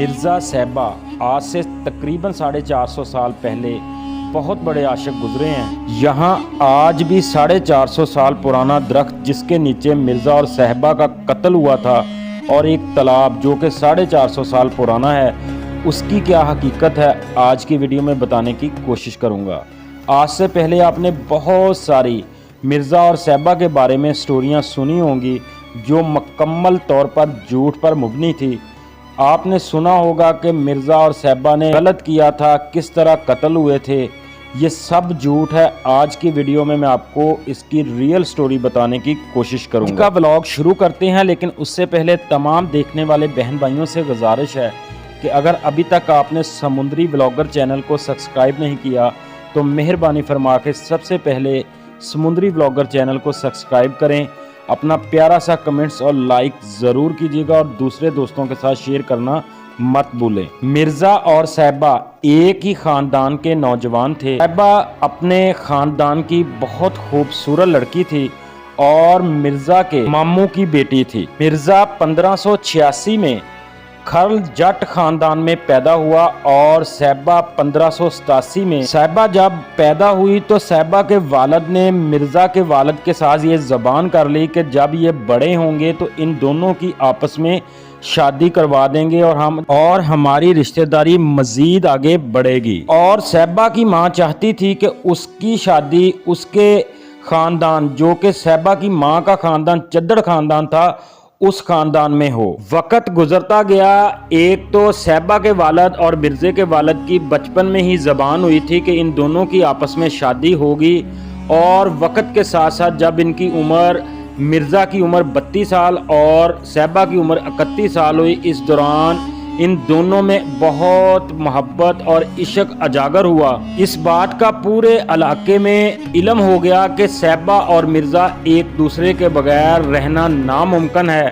मिर्ज़ा साहिबा आज से तकरीबन 450 साल पहले बहुत बड़े आशिक गुजरे हैं। यहाँ आज भी 450 साल पुराना दरख्त जिसके नीचे मिर्ज़ा और साहिबा का कत्ल हुआ था और एक तालाब जो कि 450 साल पुराना है, उसकी क्या हकीकत है आज की वीडियो में बताने की कोशिश करूँगा। आज से पहले आपने बहुत सारी मिर्ज़ा और साहिबा के बारे में स्टोरियाँ सुनी होंगी जो मुकम्मल तौर पर झूठ पर मुबनी थी। आपने सुना होगा कि मिर्ज़ा और साहिबा ने गलत किया था, किस तरह कत्ल हुए थे। ये सब झूठ है। आज की वीडियो में मैं आपको इसकी रियल स्टोरी बताने की कोशिश करूंगा। इसका व्लॉग शुरू करते हैं, लेकिन उससे पहले तमाम देखने वाले बहन भाइयों से गुजारिश है कि अगर अभी तक आपने समुद्री व्लॉगर चैनल को सब्सक्राइब नहीं किया तो मेहरबानी फरमा के सबसे पहले समुद्री व्लॉगर चैनल को सब्सक्राइब करें। अपना प्यारा सा कमेंट्स और लाइक ज़रूर कीजिएगा और दूसरे दोस्तों के साथ शेयर करना मत भूलें। मिर्ज़ा और साहिबा एक ही ख़ानदान के नौजवान थे। साहिबा अपने ख़ानदान की बहुत खूबसूरत लड़की थी और मिर्ज़ा के मामू की बेटी थी। मिर्ज़ा 1586 में खरल जट खानदान में पैदा हुआ और साहिबा 1587 में। साहिबा जब पैदा हुई तो साहिबा के वालिद ने मिर्ज़ा के वालिद के साथ ये ज़बान कर ली कि जब ये बड़े होंगे तो इन दोनों की आपस में शादी करवा देंगे और हमारी रिश्तेदारी मज़ीद आगे बढ़ेगी। और साहिबा की माँ चाहती थी कि उसकी शादी उसके ख़ानदान, जो कि साहिबा की माँ का ख़ानदान चद्दड़ ख़ानदान था, उस खानदान में हो। वक़्त गुजरता गया। एक तो साहिबा के वालिद और मिर्ज़े के वालिद की बचपन में ही ज़बान हुई थी कि इन दोनों की आपस में शादी होगी, और वक़्त के साथ साथ जब इनकी उम्र, मिर्ज़ा की उम्र 32 साल और साहिबा की उम्र 31 साल हुई, इस दौरान इन दोनों में बहुत मोहब्बत और इश्क उजागर हुआ। इस बात का पूरे इलाके में इल्म हो गया कि साहिबा और मिर्ज़ा एक दूसरे के बगैर रहना नामुमकिन है।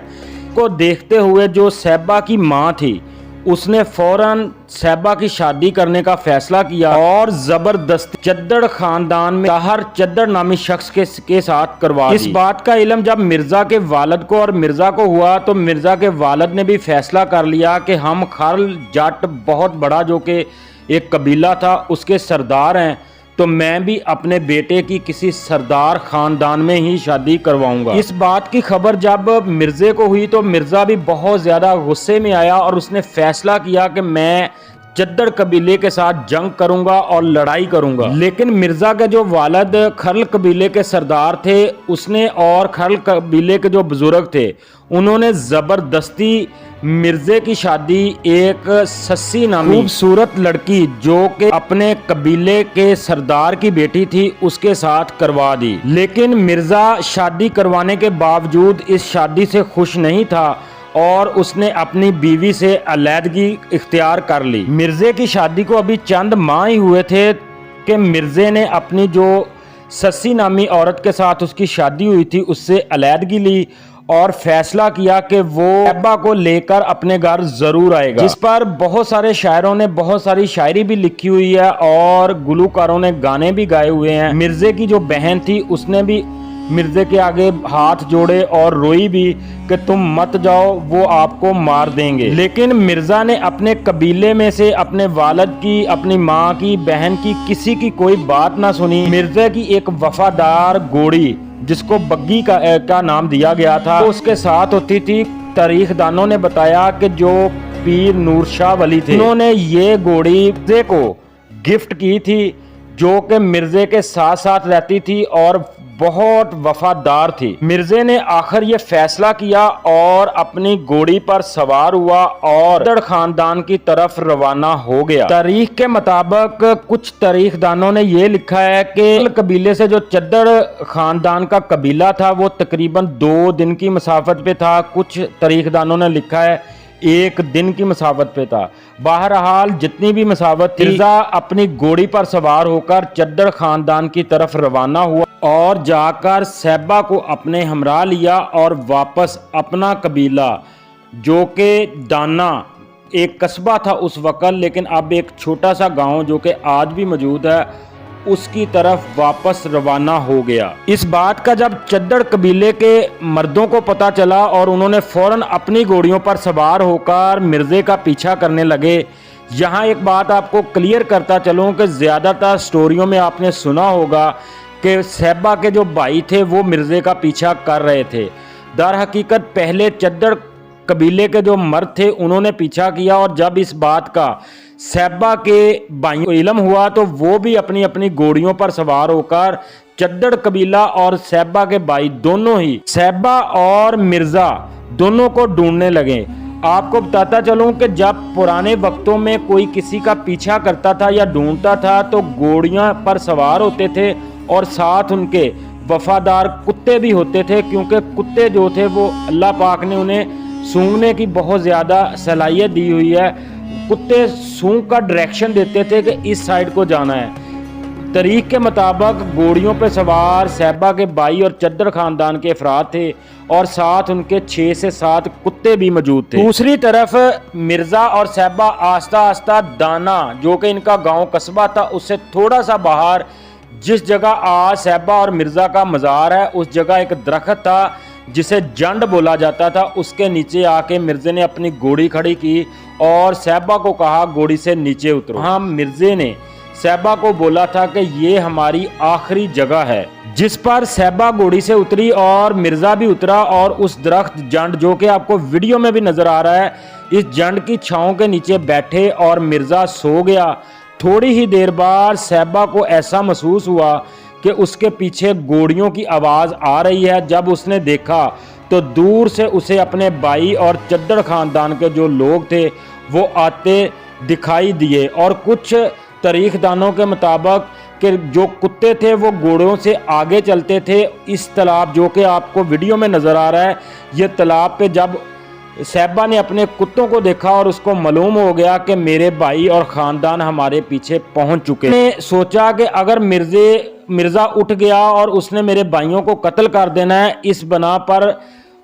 को देखते हुए जो साहिबा की माँ थी उसने फौरन साहिबा की शादी करने का फैसला किया और ज़बरदस्ती चद्दड़ खानदान में ताहर चद्दड़ नामी शख्स के साथ करवा दी। इस बात का इल्म जब मिर्ज़ा के वालिद को और मिर्ज़ा को हुआ तो मिर्ज़ा के वालिद ने भी फैसला कर लिया कि हम खरल जट, बहुत बड़ा जो कि एक कबीला था, उसके सरदार हैं, तो मैं भी अपने बेटे की किसी सरदार खानदान में ही शादी करवाऊंगा। इस बात की खबर जब मिर्ज़े को हुई तो मिर्ज़ा भी बहुत ज़्यादा गुस्से में आया और उसने फैसला किया कि मैं चद्दड़ कबीले के साथ जंग करूंगा और लड़ाई करूंगा। लेकिन मिर्ज़ा के जो वालिद खरल कबीले के सरदार थे, उसने और खरल कबीले के जो बुजुर्ग थे, उन्होंने ज़बरदस्ती मिर्ज़े की शादी एक सस्सी नामी खूबसूरत लड़की जो कि अपने कबीले के सरदार की बेटी थी उसके साथ करवा दी। लेकिन मिर्ज़ा शादी करवाने के बावजूद इस शादी से खुश नहीं था और उसने अपनी बीवी से अलैदगी इख्तियार कर ली। मिर्ज़े की शादी को अभी चंद माह ही हुए थे कि मिर्ज़े ने अपनी जो सस्सी नामी औरत के साथ उसकी शादी हुई थी उससे अलैदगी ली और फैसला किया कि वो साहिबा को लेकर अपने घर ज़रूर आएगा। जिस पर बहुत सारे शायरों ने बहुत सारी शायरी भी लिखी हुई है और गुलकारों ने गाने भी गाए हुए हैं। मिर्ज़े की जो बहन थी उसने भी मिर्ज़े के आगे हाथ जोड़े और रोई भी कि तुम मत जाओ, वो आपको मार देंगे। लेकिन मिर्ज़ा ने अपने कबीले में से अपने वालिद की, अपनी माँ की, बहन की, किसी की कोई बात ना सुनी। मिर्ज़े की एक वफादार घोड़ी जिसको बग्गी का नाम दिया गया था, तो उसके साथ होती थी। तारीखदानों ने बताया कि जो पीर नूर शाह वली थे, उन्होंने ये घोड़ी मिर्ज़े को गिफ्ट की थी, जो कि मिर्ज़े के साथ साथ रहती थी और बहुत वफादार थी। मिर्ज़े ने आखिर ये फैसला किया और अपनी घोड़ी पर सवार हुआ और चद्दड़ खानदान की तरफ रवाना हो गया। तारीख के मुताबिक कुछ तारीखदानों ने ये लिखा है कि कबीले से जो चद्दड़ खानदान का कबीला था वो तकरीबन 2 दिन की मसाफत पे था। कुछ तारीखदानों ने लिखा है 1 दिन की मसाफत पे था। बहरहाल जितनी भी मसाफत थी, मिर्ज़ा अपनी घोड़ी पर सवार होकर चद्दड़ खानदान की तरफ रवाना हुआ और जाकर साहिबा को अपने हमरा लिया और वापस अपना कबीला, जो कि दाना एक कस्बा था उस वक़्त, लेकिन अब एक छोटा सा गांव जो कि आज भी मौजूद है, اس کی طرف واپس روانہ ہو گیا۔ اس بات کا جب چدڑ قبیلے کے مردوں کو پتہ چلا اور انہوں نے فوراً اپنی گھوڑیوں پر سوار ہو کر مرزے کا پیچھا کرنے لگے۔ یہاں ایک بات آپ کو کلیئر کرتا چلوں کہ زیادہ تر سٹوریوں میں آپ نے سنا ہوگا کہ صہبا کے جو بھائی تھے وہ مرزے کا پیچھا کر رہے تھے۔ در حقیقت پہلے چدڑ قبیلے کے جو مرد تھے انہوں نے پیچھا کیا، اور جب اس بات کا صہبا کے بھائیوں کو علم ہوا تو وہ بھی اپنی اپنی گھوڑیوں پر سوار ہو کر چدڑ قبیلہ اور صہبا کے بھائی دونوں ہی، صہبا اور مرزا دونوں کو ڈھونڈنے لگے۔ آپ کو بتاتا چلوں کہ جب پرانے وقتوں میں کوئی کسی کا پیچھا کرتا تھا یا ڈھونڈتا تھا تو گھوڑیاں پر سوار ہوتے تھے اور ساتھ ان کے وفادار کتے بھی ہوتے تھے، کیونکہ کتے جو تھے وہ اللہ پاک نے انہیں سونگنے کی بہت زیادہ صلاحیت دی ہوئی ہے۔ کتے سونگ کا ڈائریکشن دیتے تھے کہ اس سائیڈ کو جانا ہے۔ طریق کے مطابق گھوڑیوں پہ سوار صہبا کے بھائی اور چدڑ خاندان کے افراد تھے اور ساتھ ان کے 6 سے 7 کتے بھی موجود تھے۔ دوسری طرف مرزا اور صہبا آہستہ آہستہ دانا، جو کہ ان کا گاؤں قصبہ تھا، اس سے تھوڑا سا باہر، جس جگہ آج صہبا اور مرزا کا مزار ہے، اس جگہ ایک درخت تھا جسے جنڈ بولا جاتا تھا۔ اس کے نیچے آ کے مرزے نے اپنی گھوڑی کھڑی کی اور صہبا کو کہا گھوڑی سے نیچے اترو۔ ہاں، مرزے نے صہبا کو بولا تھا کہ یہ ہماری آخری جگہ ہے، جس پر صہبا گھوڑی سے اتری اور مرزا بھی اترا، اور اس درخت جنڈ جو کہ آپ کو ویڈیو میں بھی نظر آ رہا ہے، اس جنڈ کی چھاؤں کے نیچے بیٹھے اور مرزا سو گیا۔ تھوڑی ہی دیر بعد صہبا کو ایسا محسوس ہوا کہ اس کے پیچھے گھوڑیوں کی آواز آ رہی ہے۔ جب اس نے دیکھا تو دور سے اسے اپنے بھائی اور چدڑ خاندان کے جو لوگ تھے وہ آتے دکھائی دیے، اور کچھ تاریخ دانوں کے مطابق کہ جو کتے تھے وہ گھوڑوں سے آگے چلتے تھے۔ اس تالاب جو کہ آپ کو ویڈیو میں نظر آ رہا ہے، یہ تالاب پہ جب صہبا نے اپنے کتوں کو دیکھا اور اس کو معلوم ہو گیا کہ میرے بھائی اور خاندان ہمارے پیچھے پہنچ چکے، نے سوچا کہ اگر مرزا اٹھ گیا اور اس نے میرے بھائیوں کو قتل کر دینا ہے، اس بنا پر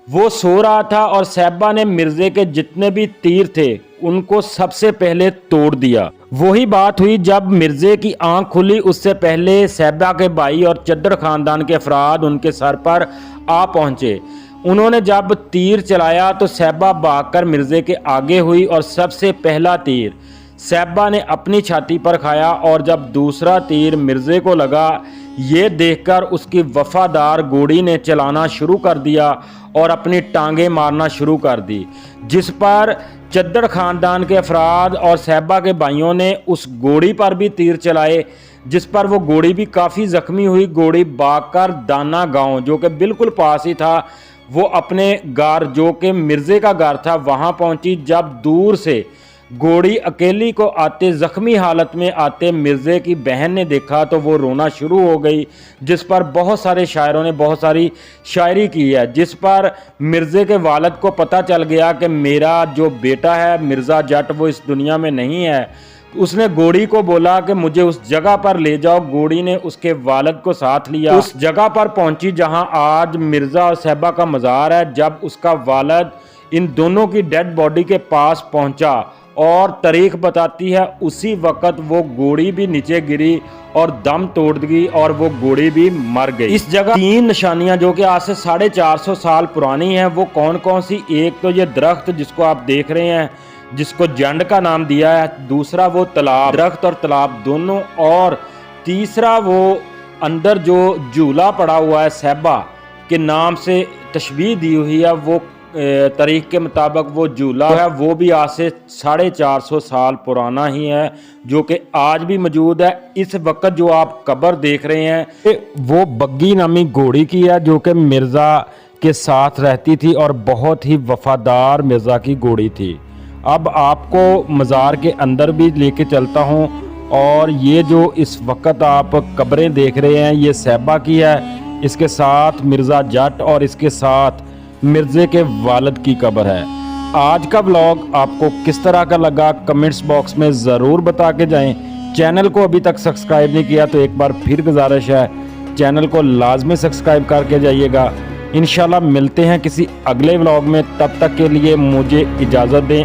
وہ سو رہا تھا، اور صہبا نے مرزے کے جتنے بھی تیر تھے ان کو سب سے پہلے توڑ دیا۔ وہی بات ہوئی جب مرزے کی آنکھ کھلی، اس سے پہلے صہبا کے بھائی اور چدڑ خاندان کے افراد ان کے سر پر آ پہنچے۔ انہوں نے جب تیر چلایا تو صہبا بھاگ کر مرزے کے آگے ہوئی، اور سب سے پہلا تیر صہبا نے اپنی چھاتی پر کھایا، اور جب دوسرا تیر مرزے کو لگا، یہ دیکھ کر اس کی وفادار گھوڑی نے چلانا شروع کر دیا اور اپنی ٹانگیں مارنا شروع کر دی، جس پر چدڑ خاندان کے افراد اور صہبا کے بھائیوں نے اس گھوڑی پر بھی تیر چلائے، جس پر وہ گھوڑی بھی کافی زخمی ہوئی۔ گھوڑی بھاگ کر دانا گاؤں جو کہ بالکل پاس ہی تھا، وہ اپنے گھر جو کہ مرزے کا گھر تھا وہاں پہنچی۔ جب دور سے گھوڑی اکیلی کو آتے زخمی حالت میں آتے مرزے کی بہن نے دیکھا تو وہ رونا شروع ہو گئی، جس پر بہت سارے شاعروں نے بہت ساری شاعری کی ہے، جس پر مرزے کے والد کو پتہ چل گیا کہ میرا جو بیٹا ہے مرزا جٹ وہ اس دنیا میں نہیں ہے۔ اس نے گھوڑی کو بولا کہ مجھے اس جگہ پر لے جاؤ۔ گھوڑی نے اس کے والد کو ساتھ لیا، اس جگہ پر پہنچی جہاں آج مرزا اور صہبا کا مزار ہے۔ جب اس کا والد ان دونوں کی ڈیڈ باڈی کے پاس پہنچا، اور تاریخ بتاتی ہے اسی وقت وہ گھوڑی بھی نیچے گری اور دم توڑ گئی اور وہ گھوڑی بھی مر گئی۔ اس جگہ 3 نشانیاں جو کہ آج سے 450 سال پرانی ہیں، وہ کون کون سی؟ ایک تو یہ درخت جس کو آپ دیکھ رہے ہیں، جس کو جنڈ کا نام دیا ہے، دوسرا وہ تالاب، درخت اور تالاب دونوں، اور تیسرا وہ اندر جو جھولا پڑا ہوا ہے صہبا کے نام سے تشبیہ دی ہوئی ہے، وہ تاریخ کے مطابق وہ جھولا ہے وہ بھی آج سے 450 سال پرانا ہی ہے، جو کہ آج بھی موجود ہے۔ اس وقت جو آپ قبر دیکھ رہے ہیں وہ بگی نامی گھوڑی کی ہے، جو کہ مرزا کے ساتھ رہتی تھی اور بہت ہی وفادار مرزا کی گھوڑی تھی۔ اب آپ کو مزار کے اندر بھی لے کے چلتا ہوں، اور یہ جو اس وقت آپ قبریں دیکھ رہے ہیں یہ صہبا کی ہے، اس کے ساتھ مرزا جٹ اور اس کے ساتھ مرزے کے والد کی قبر ہے۔ آج کا ولاگ آپ کو کس طرح کا لگا کمنٹس باکس میں ضرور بتا کے جائیں۔ چینل کو ابھی تک سبسکرائب نہیں کیا تو ایک بار پھر گزارش ہے چینل کو لازمی سبسکرائب کر کے جائیے گا۔ انشاءاللہ ملتے ہیں کسی اگلے ولاگ میں، تب تک کے لیے مجھے اجازت دیں۔